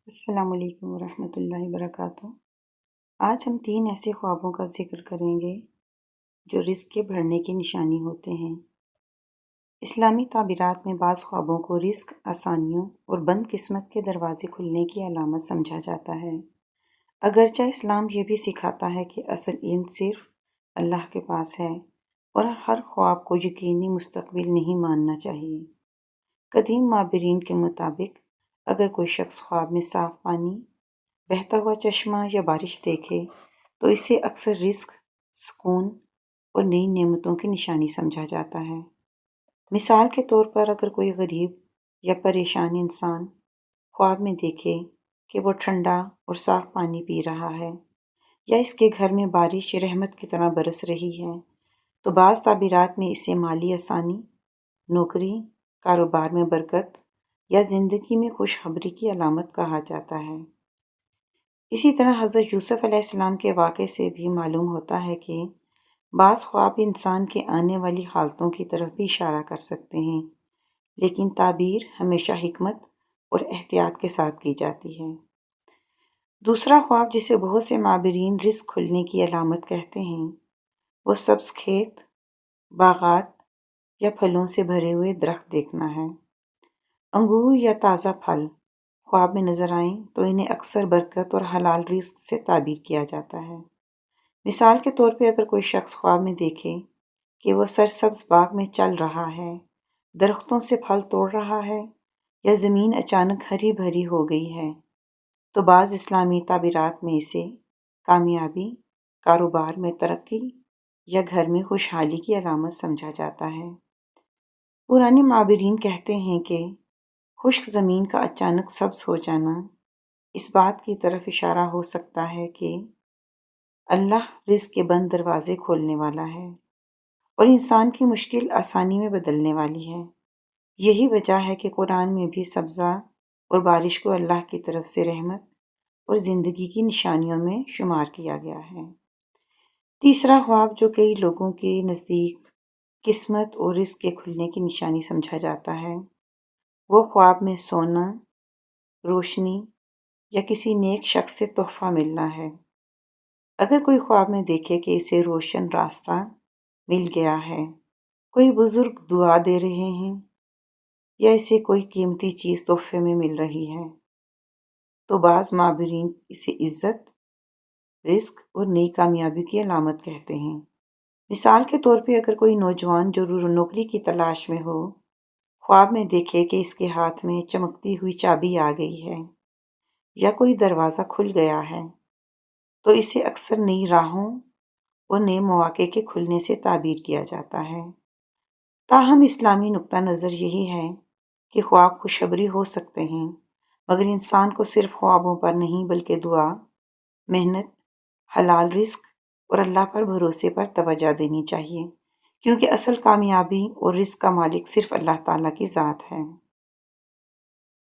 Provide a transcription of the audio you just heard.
السلام علیکم ورحمۃ اللہ وبرکاتہ۔ آج ہم 3 ایسے خوابوں کا ذکر کریں گے جو رزق کے بڑھنے کی نشانی ہوتے ہیں۔ اسلامی تعبیرات میں بعض خوابوں کو رزق، آسانیوں اور بند قسمت کے دروازے کھلنے کی علامت سمجھا جاتا ہے۔ اگرچہ اسلام یہ بھی سکھاتا ہے کہ اصل علم صرف اللہ کے پاس ہے اور ہر خواب کو یقینی مستقبل نہیں ماننا چاہیے۔ قدیم معبرین کے مطابق اگر کوئی شخص خواب میں صاف پانی، بہتا ہوا چشمہ یا بارش دیکھے تو اسے اکثر رزق، سکون اور نئی نعمتوں کی نشانی سمجھا جاتا ہے۔ مثال کے طور پر اگر کوئی غریب یا پریشان انسان خواب میں دیکھے کہ وہ ٹھنڈا اور صاف پانی پی رہا ہے یا اس کے گھر میں بارش رحمت کی طرح برس رہی ہے تو بعض تعبیرات میں اسے مالی آسانی، نوکری، کاروبار میں برکت یا زندگی میں خوشخبری کی علامت کہا جاتا ہے۔ اسی طرح حضرت یوسف علیہ السلام کے واقعے سے بھی معلوم ہوتا ہے کہ بعض خواب انسان کے آنے والی حالتوں کی طرف بھی اشارہ کر سکتے ہیں، لیکن تعبیر ہمیشہ حکمت اور احتیاط کے ساتھ کی جاتی ہے۔ دوسرا خواب جسے بہت سے معبرین رزق کھلنے کی علامت کہتے ہیں، وہ سبز کھیت، باغات یا پھلوں سے بھرے ہوئے درخت دیکھنا ہے۔ انگور یا تازہ پھل خواب میں نظر آئیں تو انہیں اکثر برکت اور حلال رزق سے تعبیر کیا جاتا ہے۔ مثال کے طور پہ اگر کوئی شخص خواب میں دیکھے کہ وہ سرسبز باغ میں چل رہا ہے، درختوں سے پھل توڑ رہا ہے یا زمین اچانک ہری بھری ہو گئی ہے تو بعض اسلامی تعبیرات میں اسے کامیابی، کاروبار میں ترقی یا گھر میں خوشحالی کی علامت سمجھا جاتا ہے۔ پرانے معبرین کہتے ہیں کہ خشک زمین کا اچانک سبز ہو جانا اس بات کی طرف اشارہ ہو سکتا ہے کہ اللہ رزق کے بند دروازے کھولنے والا ہے اور انسان کی مشکل آسانی میں بدلنے والی ہے۔ یہی وجہ ہے کہ قرآن میں بھی سبزہ اور بارش کو اللہ کی طرف سے رحمت اور زندگی کی نشانیوں میں شمار کیا گیا ہے۔ تیسرا خواب جو کئی لوگوں کے نزدیک قسمت اور رزق کے کھلنے کی نشانی سمجھا جاتا ہے، وہ خواب میں سونا، روشنی یا کسی نیک شخص سے تحفہ ملنا ہے۔ اگر کوئی خواب میں دیکھے کہ اسے روشن راستہ مل گیا ہے، کوئی بزرگ دعا دے رہے ہیں یا اسے کوئی قیمتی چیز تحفے میں مل رہی ہے تو بعض معبرین اسے عزت، رزق اور نئی کامیابی کی علامت کہتے ہیں۔ مثال کے طور پہ اگر کوئی نوجوان جو نوکری کی تلاش میں ہو خواب میں دیکھے کہ اس کے ہاتھ میں چمکتی ہوئی چابی آ گئی ہے یا کوئی دروازہ کھل گیا ہے تو اسے اکثر نئی راہوں اور نئے مواقع کے کھلنے سے تعبیر کیا جاتا ہے۔ تاہم اسلامی نقطہ نظر یہی ہے کہ خواب خوشخبری ہو سکتے ہیں، مگر انسان کو صرف خوابوں پر نہیں بلکہ دعا، محنت، حلال رزق اور اللہ پر بھروسے پر توجہ دینی چاہیے، کیونکہ اصل کامیابی اور رزق کا مالک صرف اللہ تعالیٰ کی ذات ہے۔